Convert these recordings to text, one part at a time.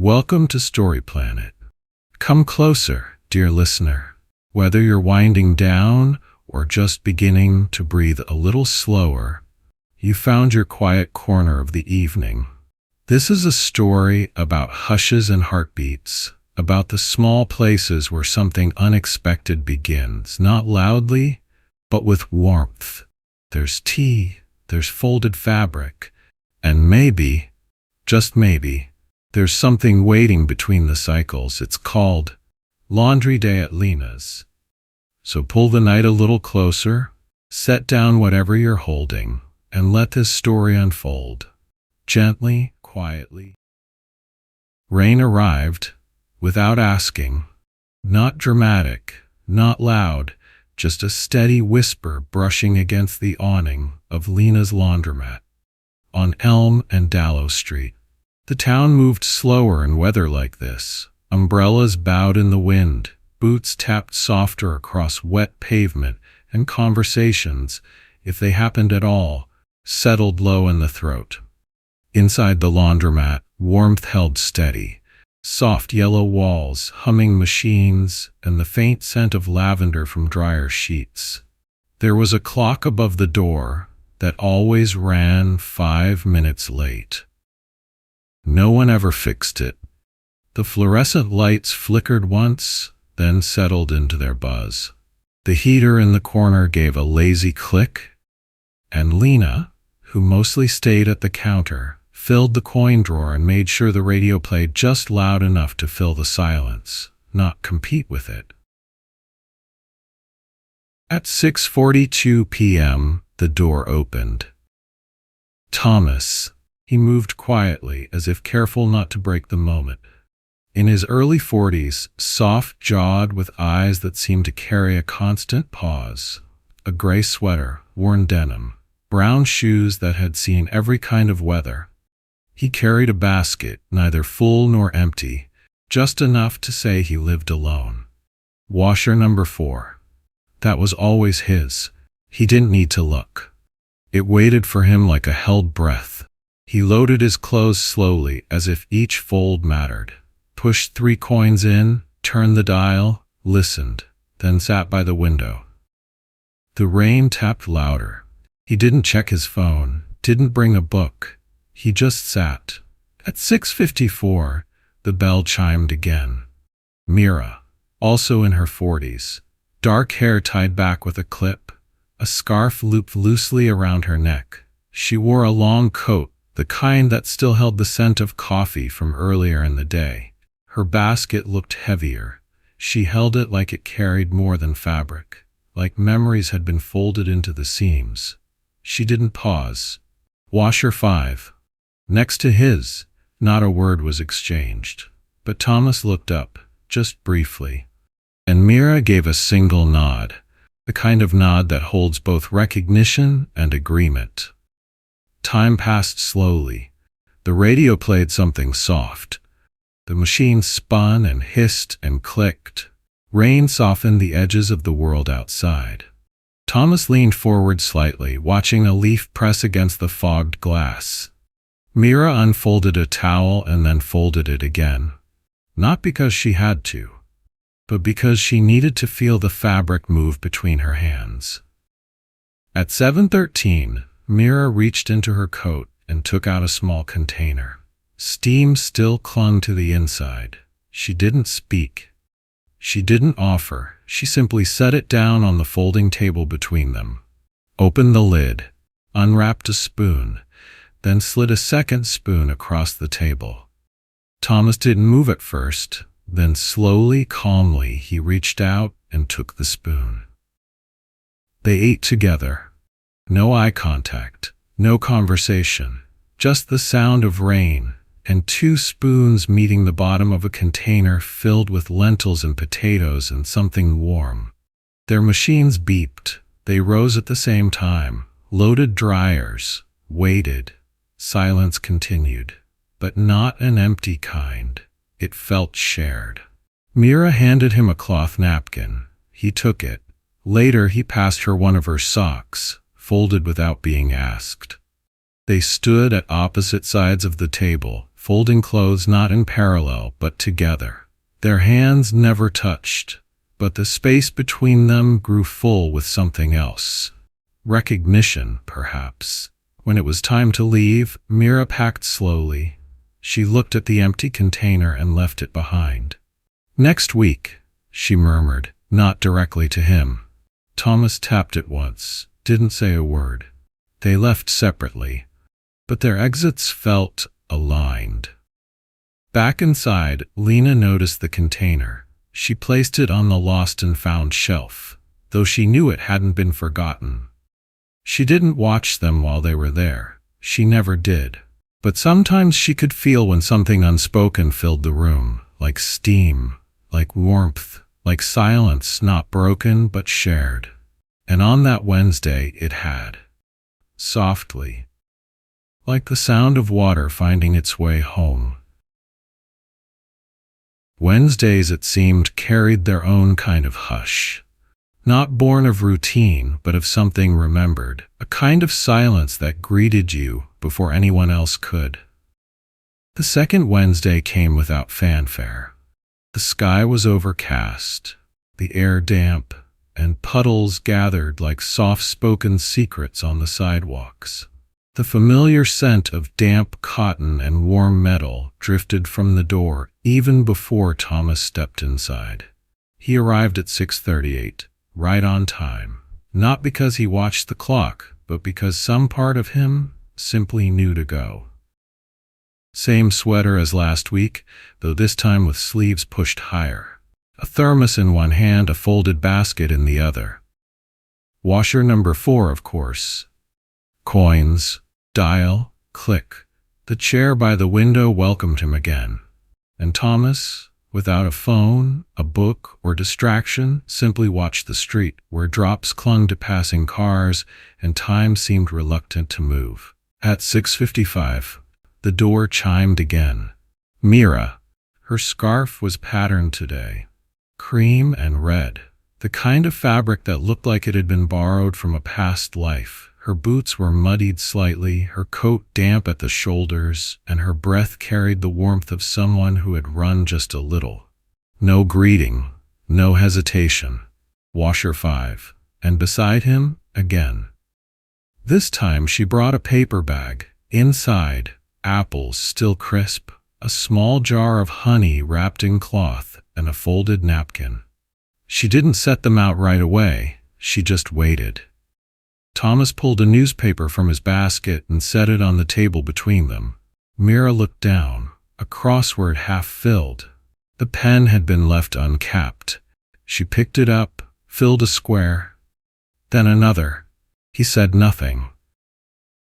Welcome to Story Planet. Come closer, dear listener. Whether you're winding down or just beginning to breathe a little slower, you found your quiet corner of the evening. This is a story about hushes and heartbeats, about the small places where something unexpected begins, not loudly, but with warmth. There's tea, there's folded fabric, and maybe, just maybe, there's something waiting between the cycles. It's called Laundry Day at Lena's. So pull the night a little closer, set down whatever you're holding, and let this story unfold. Gently, quietly. Rain arrived, without asking. Not dramatic, not loud, just a steady whisper brushing against the awning of Lena's laundromat on Elm and Dallow Street. The town moved slower in weather like this. Umbrellas bowed in the wind, boots tapped softer across wet pavement, and conversations, if they happened at all, settled low in the throat. Inside the laundromat, warmth held steady. Soft yellow walls, humming machines, and the faint scent of lavender from dryer sheets. There was a clock above the door that always ran 5 minutes late. No one ever fixed it. The fluorescent lights flickered once, then settled into their buzz. The heater in the corner gave a lazy click, and Lena, who mostly stayed at the counter, filled the coin drawer and made sure the radio played just loud enough to fill the silence, not compete with it. At 6:42 p.m., the door opened. Thomas. He moved quietly, as if careful not to break the moment. In his early 40s, soft-jawed with eyes that seemed to carry a constant pause, a gray sweater, worn denim, brown shoes that had seen every kind of weather. He carried a basket, neither full nor empty, just enough to say he lived alone. Washer number 4. That was always his. He didn't need to look. It waited for him like a held breath. He loaded his clothes slowly, as if each fold mattered. Pushed 3 coins in, turned the dial, listened, then sat by the window. The rain tapped louder. He didn't check his phone, didn't bring a book. He just sat. At 6:54, the bell chimed again. Mira, also in her 40s, dark hair tied back with a clip, a scarf looped loosely around her neck. She wore a long coat, the kind that still held the scent of coffee from earlier in the day. Her basket looked heavier. She held it like it carried more than fabric, like memories had been folded into the seams. She didn't pause. Washer 5. Next to his, not a word was exchanged. But Thomas looked up, just briefly. And Mira gave a single nod, the kind of nod that holds both recognition and agreement. Time passed slowly. The radio played something soft. The machine spun and hissed and clicked. Rain softened the edges of the world outside. Thomas leaned forward slightly, watching a leaf press against the fogged glass. Mira unfolded a towel and then folded it again. Not because she had to, but because she needed to feel the fabric move between her hands. At 7:13, Mira reached into her coat and took out a small container. Steam still clung to the inside. She didn't speak. She didn't offer. She simply set it down on the folding table between them. Opened the lid, unwrapped a spoon, then slid a second spoon across the table. Thomas didn't move at first. Then slowly, calmly, he reached out and took the spoon. They ate together. No eye contact, no conversation, just the sound of rain and 2 spoons meeting the bottom of a container filled with lentils and potatoes and something warm. Their machines beeped. They rose at the same time, loaded dryers, waited. Silence continued, but not an empty kind. It felt shared. Mira handed him a cloth napkin. He took it. Later, he passed her one of her socks, folded without being asked. They stood at opposite sides of the table, folding clothes not in parallel but together. Their hands never touched, but the space between them grew full with something else. Recognition, perhaps. When it was time to leave, Mira packed slowly. She looked at the empty container and left it behind. "Next week," she murmured, not directly to him. Thomas tapped it once, didn't say a word. They left separately, but their exits felt aligned. Back inside, Lena noticed the container. She placed it on the lost and found shelf, though she knew it hadn't been forgotten. She didn't watch them while they were there. She never did. But sometimes she could feel when something unspoken filled the room, like steam, like warmth, like silence not broken but shared. And on that Wednesday it had. Softly, like the sound of water finding its way home. Wednesdays, it seemed, carried their own kind of hush. Not born of routine, but of something remembered, a kind of silence that greeted you before anyone else could. The second Wednesday came without fanfare. The sky was overcast, the air damp, and puddles gathered like soft-spoken secrets on the sidewalks. The familiar scent of damp cotton and warm metal drifted from the door even before Thomas stepped inside. He arrived at 6:38, right on time, not because he watched the clock, but because some part of him simply knew to go. Same sweater as last week, though this time with sleeves pushed higher. A thermos in one hand, a folded basket in the other. Washer number 4, of course. Coins, dial, click. The chair by the window welcomed him again. And Thomas, without a phone, a book, or distraction, simply watched the street, where drops clung to passing cars and time seemed reluctant to move. At 6:55, the door chimed again. Mira. Her scarf was patterned today. Cream and red. The kind of fabric that looked like it had been borrowed from a past life. Her boots were muddied slightly, her coat damp at the shoulders, and her breath carried the warmth of someone who had run just a little. No greeting, no hesitation. Washer 5. And beside him, again. This time she brought a paper bag. Inside, apples still crisp, a small jar of honey wrapped in cloth, and a folded napkin. She didn't set them out right away, she just waited. Thomas pulled a newspaper from his basket and set it on the table between them. Mira looked down, a crossword half filled. The pen had been left uncapped. She picked it up, filled a square, then another. He said nothing.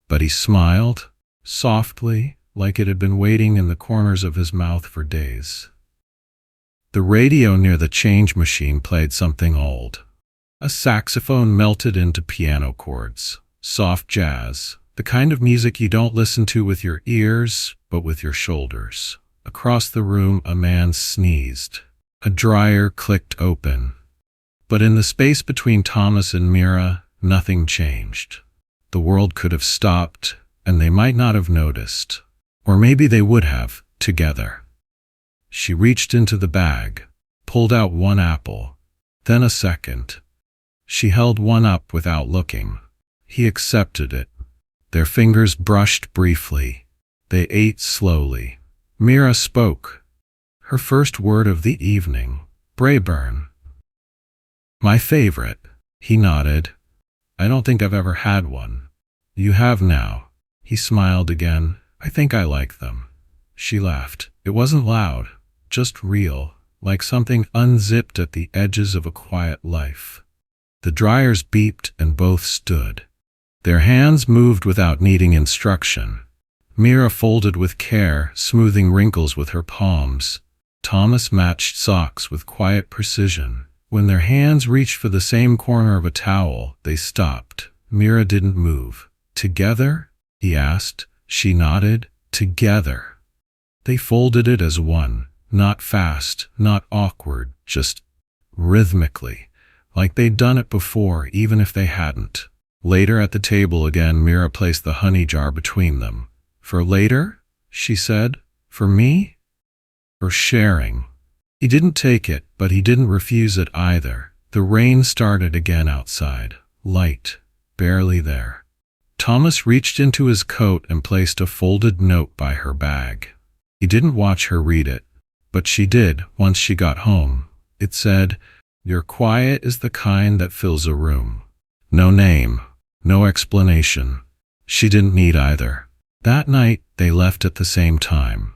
But he smiled, softly, like it had been waiting in the corners of his mouth for days. The radio near the change machine played something old. A saxophone melted into piano chords, soft jazz, the kind of music you don't listen to with your ears, but with your shoulders. Across the room, a man sneezed. A dryer clicked open. But in the space between Thomas and Mira, nothing changed. The world could have stopped, and they might not have noticed. Or maybe they would have, together. She reached into the bag, pulled out one apple, then a second. She held one up without looking. He accepted it. Their fingers brushed briefly. They ate slowly. Mira spoke. Her first word of the evening. Braeburn. My favorite. He nodded. I don't think I've ever had one. You have now. He smiled again. I think I like them. She laughed. It wasn't loud, just real, like something unzipped at the edges of a quiet life. The dryers beeped and both stood. Their hands moved without needing instruction. Mira folded with care, smoothing wrinkles with her palms. Thomas matched socks with quiet precision. When their hands reached for the same corner of a towel, they stopped. Mira didn't move. Together? He asked. She nodded. Together. They folded it as one, not fast, not awkward, just rhythmically, like they'd done it before, even if they hadn't. Later at the table again, Mira placed the honey jar between them. For later? She said. For me? For sharing. He didn't take it, but he didn't refuse it either. The rain started again outside. Light. Barely there. Thomas reached into his coat and placed a folded note by her bag. He didn't watch her read it, but she did once she got home. It said, "Your quiet is the kind that fills a room." No name. No explanation. She didn't need either. That night, they left at the same time.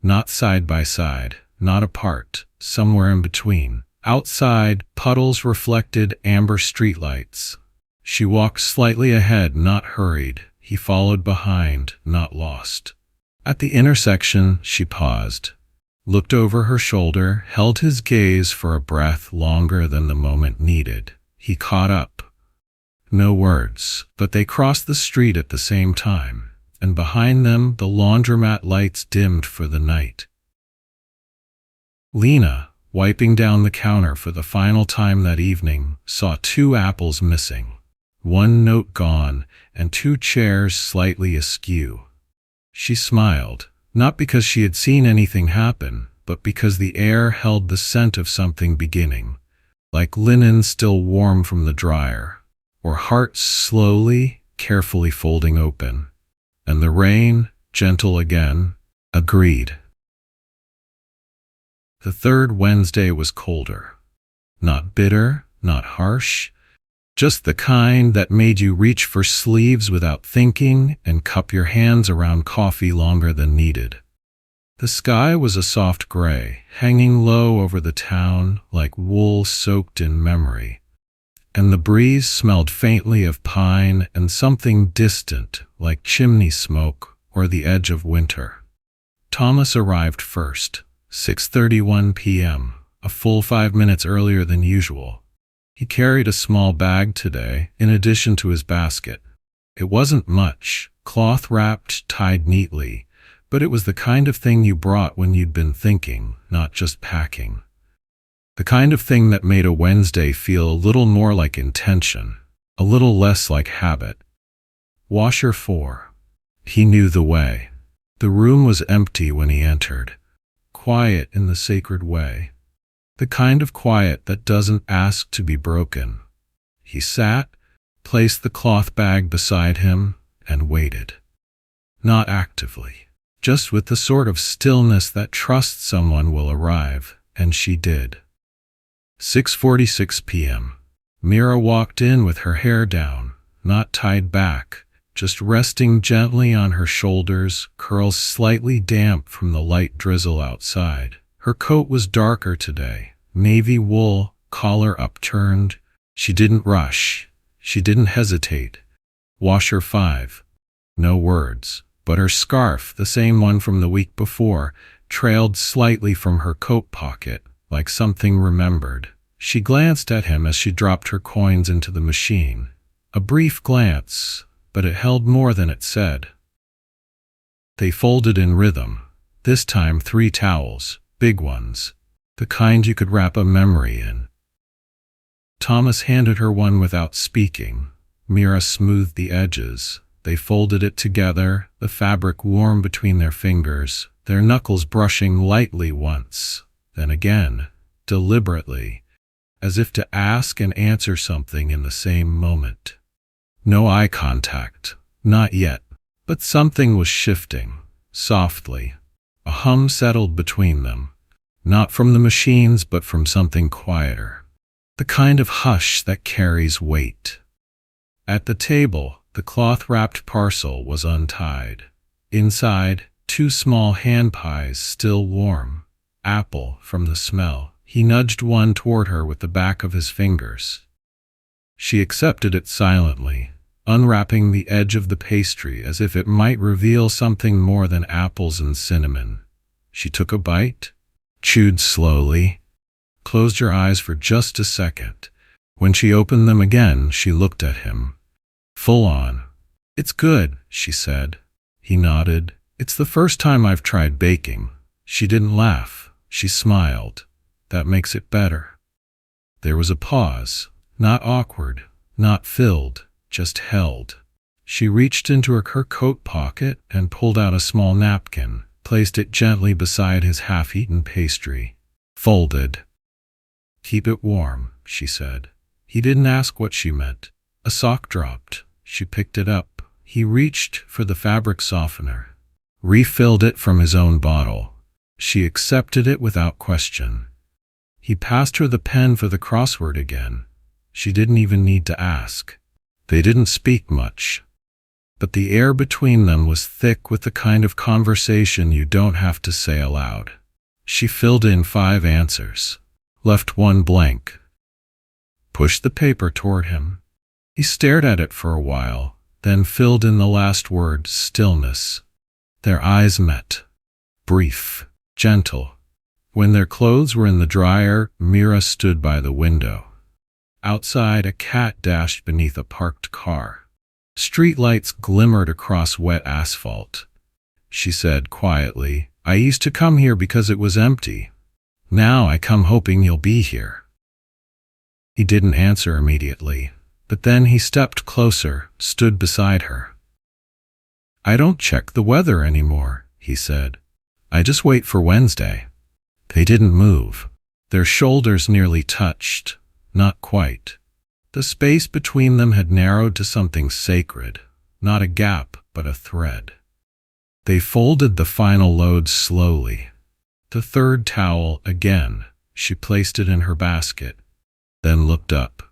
Not side by side, not apart, somewhere in between. Outside, puddles reflected amber streetlights. She walked slightly ahead, not hurried. He followed behind, not lost. At the intersection, she paused, looked over her shoulder, held his gaze for a breath longer than the moment needed. He caught up. No words, but they crossed the street at the same time, and behind them the laundromat lights dimmed for the night. Lena, wiping down the counter for the final time that evening, saw 2 apples missing. 1 note gone, and 2 chairs slightly askew. She smiled, not because she had seen anything happen, but because the air held the scent of something beginning, like linen still warm from the dryer, or hearts slowly, carefully folding open. And the rain, gentle again, agreed. The 3rd Wednesday was colder. Not bitter, not harsh, just the kind that made you reach for sleeves without thinking and cup your hands around coffee longer than needed. The sky was a soft gray, hanging low over the town like wool soaked in memory, and the breeze smelled faintly of pine and something distant like chimney smoke or the edge of winter. Thomas arrived first, 6:31 p.m., a full 5 minutes earlier than usual. He carried a small bag today, in addition to his basket. It wasn't much, cloth-wrapped, tied neatly, but it was the kind of thing you brought when you'd been thinking, not just packing. The kind of thing that made a Wednesday feel a little more like intention, a little less like habit. Washer 4. He knew the way. The room was empty when he entered, quiet in the sacred way. The kind of quiet that doesn't ask to be broken. He sat, placed the cloth bag beside him, and waited. Not actively, just with the sort of stillness that trusts someone will arrive, and she did. 6:46 p.m. Mira walked in with her hair down, not tied back, just resting gently on her shoulders, curls slightly damp from the light drizzle outside. Her coat was darker today, navy wool, collar upturned. She didn't rush. She didn't hesitate. Washer 5. No words, but her scarf, the same one from the week before, trailed slightly from her coat pocket, like something remembered. She glanced at him as she dropped her coins into the machine. A brief glance, but it held more than it said. They folded in rhythm, this time 3 towels. Big ones, the kind you could wrap a memory in. Thomas handed her one without speaking. Mira smoothed the edges. They folded it together, the fabric warm between their fingers, their knuckles brushing lightly once, then again, deliberately, as if to ask and answer something in the same moment. No eye contact, not yet, but something was shifting, softly. A hum settled between them, not from the machines but from something quieter, the kind of hush that carries weight. At the table, the cloth-wrapped parcel was untied. Inside, 2 small hand pies still warm, apple from the smell. He nudged one toward her with the back of his fingers. She accepted it silently, unwrapping the edge of the pastry as if it might reveal something more than apples and cinnamon. She took a bite, chewed slowly, closed her eyes for just a second. When she opened them again, she looked at him, full on. "It's good," she said. He nodded. "It's the first time I've tried baking." She didn't laugh. She smiled. "That makes it better." There was a pause, not awkward, not filled, just held. She reached into her coat pocket and pulled out a small napkin, placed it gently beside his half-eaten pastry. Folded. Keep it warm, she said. He didn't ask what she meant. A sock dropped. She picked it up. He reached for the fabric softener, refilled it from his own bottle. She accepted it without question. He passed her the pen for the crossword again. She didn't even need to ask. They didn't speak much, but the air between them was thick with the kind of conversation you don't have to say aloud. She filled in 5 answers, left 1 blank, pushed the paper toward him. He stared at it for a while, then filled in the last word, stillness. Their eyes met. Brief, gentle. When their clothes were in the dryer, Mira stood by the window. Outside, a cat dashed beneath a parked car. Street lights glimmered across wet asphalt. She said quietly, I used to come here because it was empty. Now I come hoping you'll be here. He didn't answer immediately, but then he stepped closer, stood beside her. I don't check the weather anymore, he said. I just wait for Wednesday. They didn't move. Their shoulders nearly touched. Not quite. The space between them had narrowed to something sacred, not a gap, but a thread. They folded the final load slowly. The 3rd towel again. She placed it in her basket, then looked up.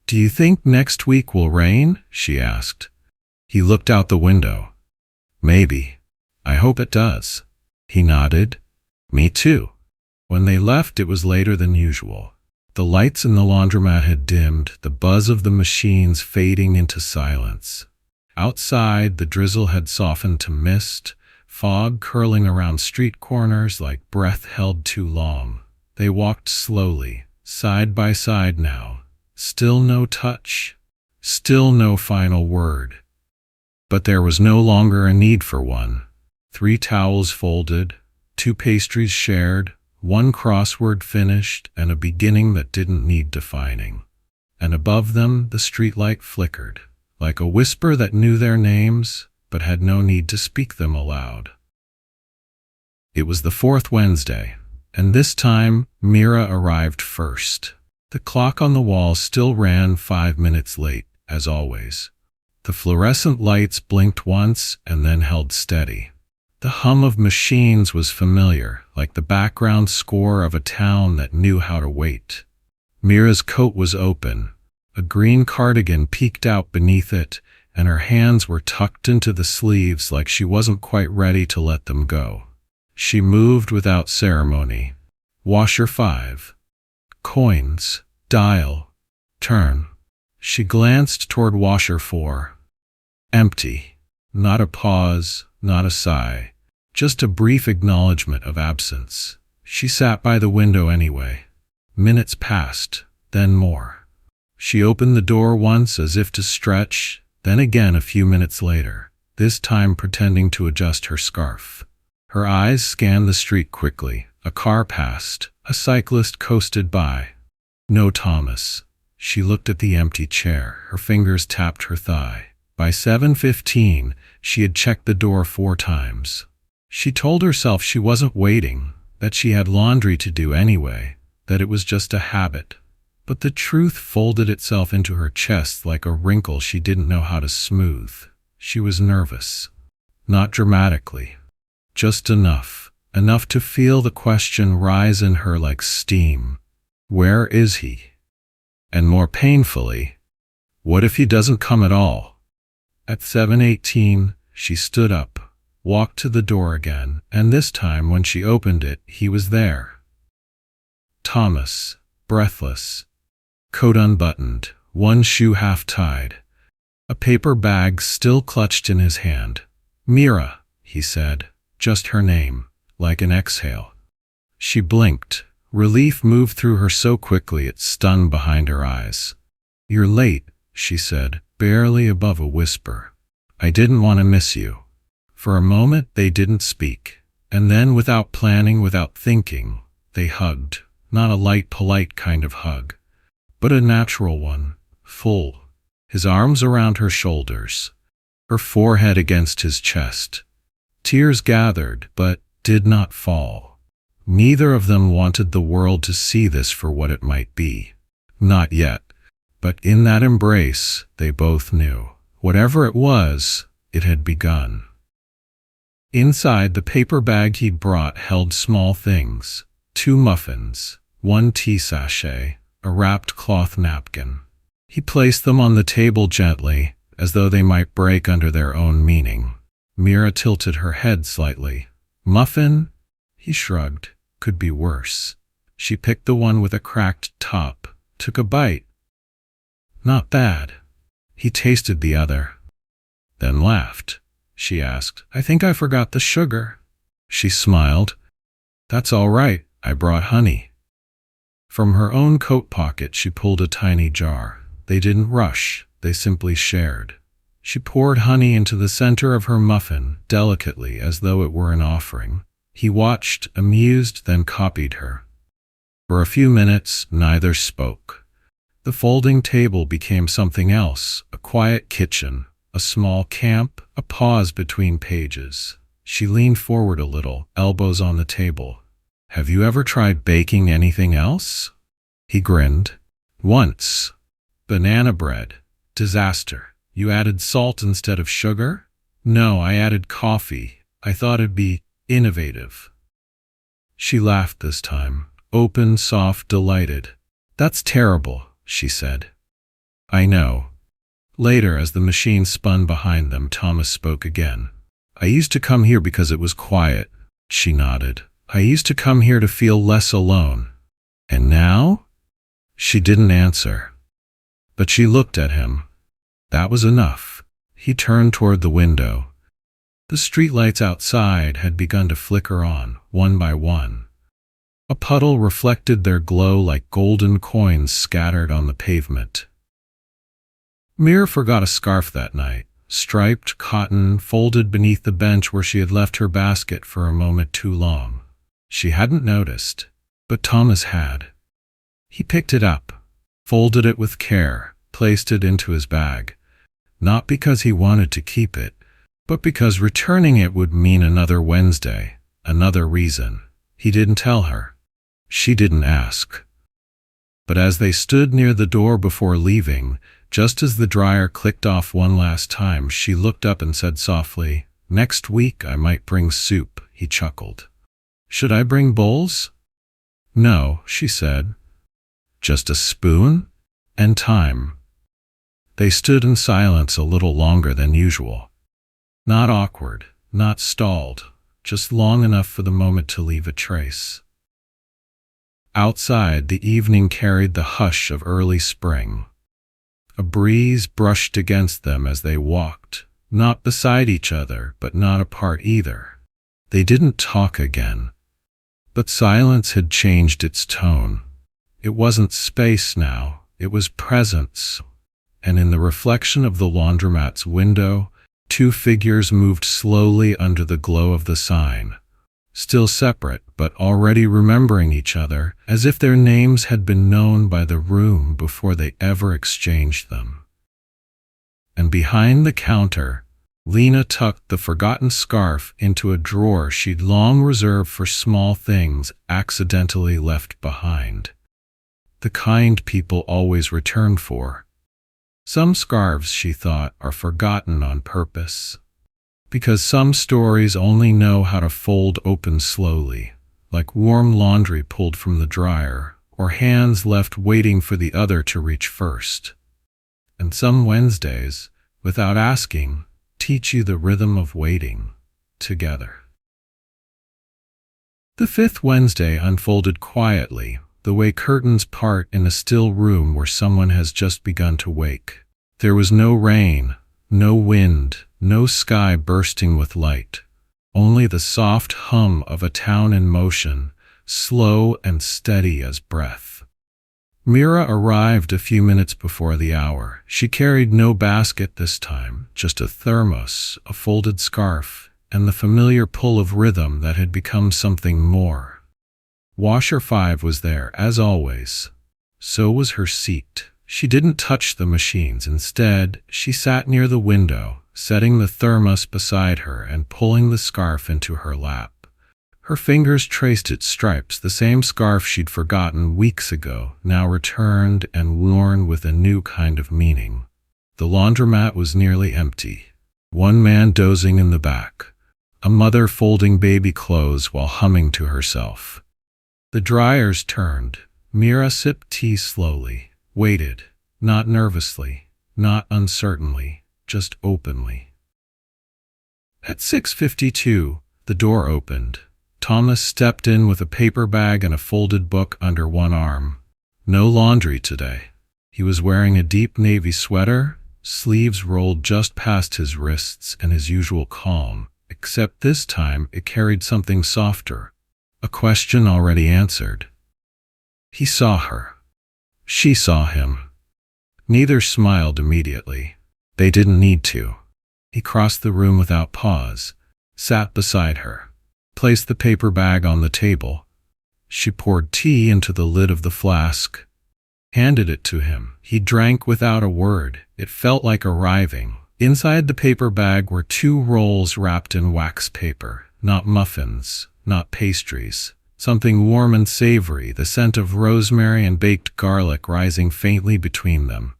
Do you think next week will rain? She asked. He looked out the window. Maybe. I hope it does. He nodded. Me too. When they left, it was later than usual. The lights in the laundromat had dimmed, the buzz of the machines fading into silence. Outside, the drizzle had softened to mist, fog curling around street corners like breath held too long. They walked slowly, side by side now. Still no touch, still no final word. But there was no longer a need for one. 3 towels folded, 2 pastries shared, 1 crossword finished, and a beginning that didn't need defining. And above them, the streetlight flickered, like a whisper that knew their names, but had no need to speak them aloud. It was the 4th Wednesday, and this time, Mira arrived first. The clock on the wall still ran 5 minutes late, as always. The fluorescent lights blinked once and then held steady. The hum of machines was familiar, like the background score of a town that knew how to wait. Mira's coat was open. A green cardigan peeked out beneath it, and her hands were tucked into the sleeves like she wasn't quite ready to let them go. She moved without ceremony. Washer 5. Coins. Dial. Turn. She glanced toward washer 4. Empty. Not a pause, not a sigh. Just a brief acknowledgement of absence. She sat by the window anyway. Minutes passed, then more. She opened the door once as if to stretch, then again a few minutes later, this time pretending to adjust her scarf. Her eyes scanned the street quickly. A car passed. A cyclist coasted by. No Thomas. She looked at the empty chair. Her fingers tapped her thigh. By 7:15, she had checked the door 4 times. She told herself she wasn't waiting, that she had laundry to do anyway, that it was just a habit. But the truth folded itself into her chest like a wrinkle she didn't know how to smooth. She was nervous. Not dramatically. Just enough. Enough to feel the question rise in her like steam. Where is he? And more painfully, what if he doesn't come at all? At 7:18, she stood up, walked to the door again, and this time when she opened it, he was there. Thomas, breathless, coat unbuttoned, one shoe half-tied, a paper bag still clutched in his hand. Mira, he said, just her name, like an exhale. She blinked. Relief moved through her so quickly it stunned behind her eyes. You're late, she said, barely above a whisper. I didn't want to miss you. For a moment they didn't speak, and then without planning, without thinking, they hugged. Not a light, polite kind of hug, but a natural one, full. His arms around her shoulders, her forehead against his chest. Tears gathered, but did not fall. Neither of them wanted the world to see this for what it might be. Not yet. But in that embrace, they both knew. Whatever it was, it had begun. Inside, the paper bag he'd brought held small things: 2 muffins, 1 tea sachet, a wrapped cloth napkin. He placed them on the table gently, as though they might break under their own meaning. Mira tilted her head slightly. Muffin? He shrugged. Could be worse. She picked the one with a cracked top, took a bite. Not bad. He tasted the other, then laughed. She asked, I think I forgot the sugar. She smiled. That's all right, I brought honey. From her own coat pocket she pulled a tiny jar. They didn't rush, they simply shared. She poured honey into the center of her muffin, delicately, as though it were an offering. He watched, amused, then copied her. For a few minutes, neither spoke. The folding table became something else, a quiet kitchen, a small camp, a pause between pages. She leaned forward a little, elbows on the table. Have you ever tried baking anything else? He grinned. Once. Banana bread. Disaster. You added salt instead of sugar? No, I added coffee. I thought it'd be innovative. She laughed this time, open, soft, delighted. That's terrible, she said. I know. Later, as the machine spun behind them, Thomas spoke again. I used to come here because it was quiet. She nodded. I used to come here to feel less alone. And now? She didn't answer. But she looked at him. That was enough. He turned toward the window. The streetlights outside had begun to flicker on, one by one. A puddle reflected their glow like golden coins scattered on the pavement. Mira forgot a scarf that night, striped cotton, folded beneath the bench where she had left her basket for a moment too long. She hadn't noticed, but Thomas had. He picked it up, folded it with care, placed it into his bag, not because he wanted to keep it, but because returning it would mean another Wednesday, another reason. He didn't tell her. She didn't ask. But as they stood near the door before leaving, just as the dryer clicked off one last time, she looked up and said softly, Next week I might bring soup. He chuckled. Should I bring bowls? No, she said. Just a spoon? And time. They stood in silence a little longer than usual. Not awkward, not stalled, just long enough for the moment to leave a trace. Outside, the evening carried the hush of early spring. A breeze brushed against them as they walked, not beside each other, but not apart either. They didn't talk again. But silence had changed its tone. It wasn't space now, it was presence. And in the reflection of the laundromat's window, 2 figures moved slowly under the glow of the sign. Still separate, but already remembering each other, as if their names had been known by the room before they ever exchanged them. And behind the counter, Lena tucked the forgotten scarf into a drawer she'd long reserved for small things accidentally left behind. The kind people always return for. Some scarves, she thought, are forgotten on purpose. Because some stories only know how to fold open slowly, like warm laundry pulled from the dryer, or hands left waiting for the other to reach first. And some Wednesdays, without asking, teach you the rhythm of waiting together. The 5th Wednesday unfolded quietly, the way curtains part in a still room where someone has just begun to wake. There was no rain, no wind, no sky bursting with light, only the soft hum of a town in motion, slow and steady as breath. Mira arrived a few minutes before the hour. She carried no basket this time, just a thermos, a folded scarf, and the familiar pull of rhythm that had become something more. Washer 5 was there, as always. So was her seat. She didn't touch the machines. Instead, she sat near the window, setting the thermos beside her and pulling the scarf into her lap. Her fingers traced its stripes, the same scarf she'd forgotten weeks ago, now returned and worn with a new kind of meaning. The laundromat was nearly empty. One man dozing in the back. A mother folding baby clothes while humming to herself. The dryers turned. Mira sipped tea slowly, waited, not nervously, not uncertainly, just openly. At 6:52, the door opened. Thomas stepped in with a paper bag and a folded book under one arm. No laundry today. He was wearing a deep navy sweater, sleeves rolled just past his wrists, and his usual calm, except this time it carried something softer, a question already answered. He saw her. She saw him. Neither smiled immediately. They didn't need to. He crossed the room without pause, sat beside her, placed the paper bag on the table. She poured tea into the lid of the flask, handed it to him. He drank without a word. It felt like arriving. Inside the paper bag were 2 rolls wrapped in wax paper. Not muffins, not pastries. Something warm and savory, the scent of rosemary and baked garlic rising faintly between them.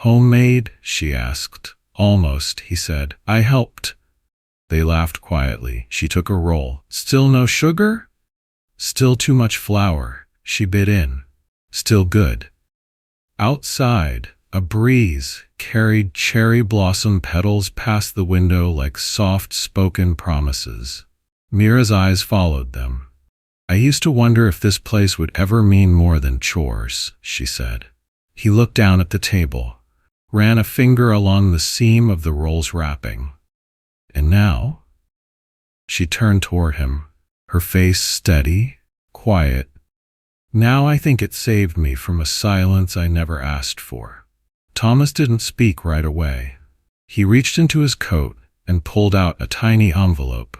"Homemade?" she asked. "Almost," he said. "I helped." They laughed quietly. She took a roll. "Still no sugar?" "Still too much flour," she bit in. "Still good." Outside, a breeze carried cherry blossom petals past the window like soft-spoken promises. Mira's eyes followed them. "I used to wonder if this place would ever mean more than chores," she said. He looked down at the table, ran a finger along the seam of the roll's wrapping. "And now?" She turned toward him, her face steady, quiet. "Now I think it saved me from a silence I never asked for." Thomas didn't speak right away. He reached into his coat and pulled out a tiny envelope,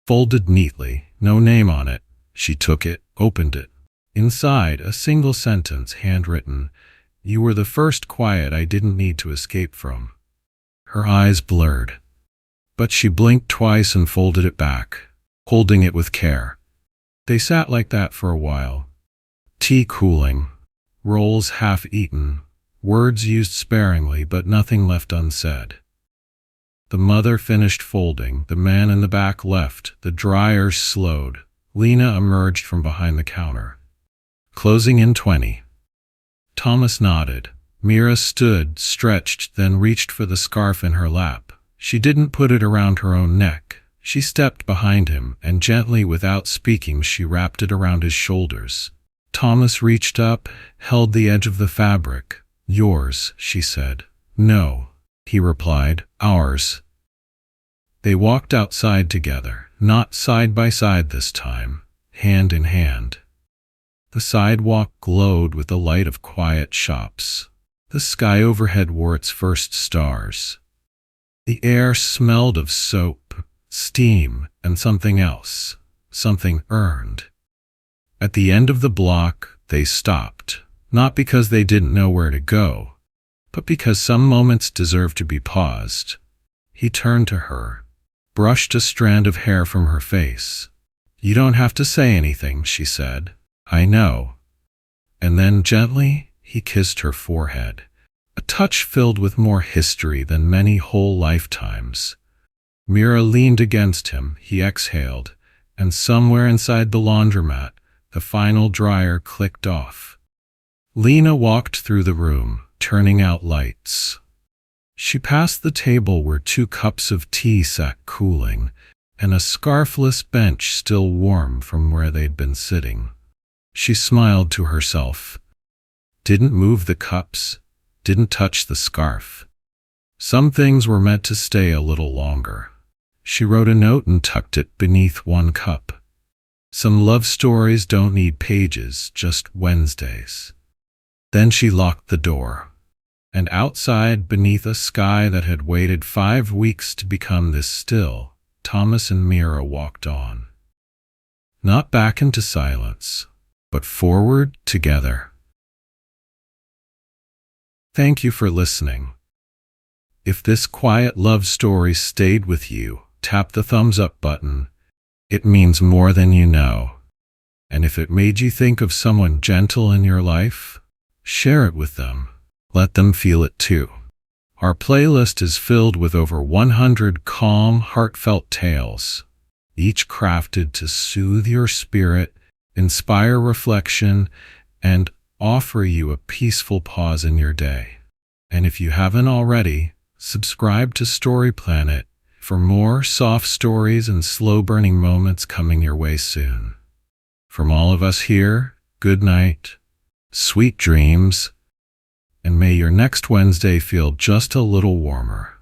folded neatly, no name on it. She took it, opened it. Inside, a single sentence, handwritten, "You were the first quiet I didn't need to escape from." Her eyes blurred, but she blinked twice and folded it back, holding it with care. They sat like that for a while. Tea cooling, rolls half-eaten, words used sparingly but nothing left unsaid. The mother finished folding, the man in the back left, the dryers slowed. Lena emerged from behind the counter. "Closing in 20. Thomas nodded. Mira stood, stretched, then reached for the scarf in her lap. She didn't put it around her own neck. She stepped behind him, and gently, without speaking, she wrapped it around his shoulders. Thomas reached up, held the edge of the fabric. "Yours," she said. "No," he replied. "Ours." They walked outside together, not side by side this time, hand in hand. The sidewalk glowed with the light of quiet shops. The sky overhead wore its first stars. The air smelled of soap, steam, and something else, something earned. At the end of the block, they stopped, not because they didn't know where to go, but because some moments deserved to be paused. He turned to her, brushed a strand of hair from her face. "You don't have to say anything," she said. "I know." And then gently, he kissed her forehead, a touch filled with more history than many whole lifetimes. Mira leaned against him, he exhaled, and somewhere inside the laundromat, the final dryer clicked off. Lena walked through the room, turning out lights. She passed the table where 2 cups of tea sat cooling, and a scarfless bench still warm from where they'd been sitting. She smiled to herself. Didn't move the cups, didn't touch the scarf. Some things were meant to stay a little longer. She wrote a note and tucked it beneath one cup. Some love stories don't need pages, just Wednesdays. Then she locked the door. And outside, beneath a sky that had waited 5 weeks to become this still, Thomas and Mira walked on. Not back into silence, but forward together. Thank you for listening. If this quiet love story stayed with you, tap the thumbs up button It means more than you know. And if it made you think of someone gentle in your life, share it with them. Let them feel it too. Our playlist is filled with over 100 calm, heartfelt tales, each crafted to soothe your spirit, inspire reflection, and offer you a peaceful pause in your day. And if you haven't already, subscribe to Story Planet for more soft stories and slow-burning moments coming your way soon. From all of us here, good night, sweet dreams, and may your next Wednesday feel just a little warmer.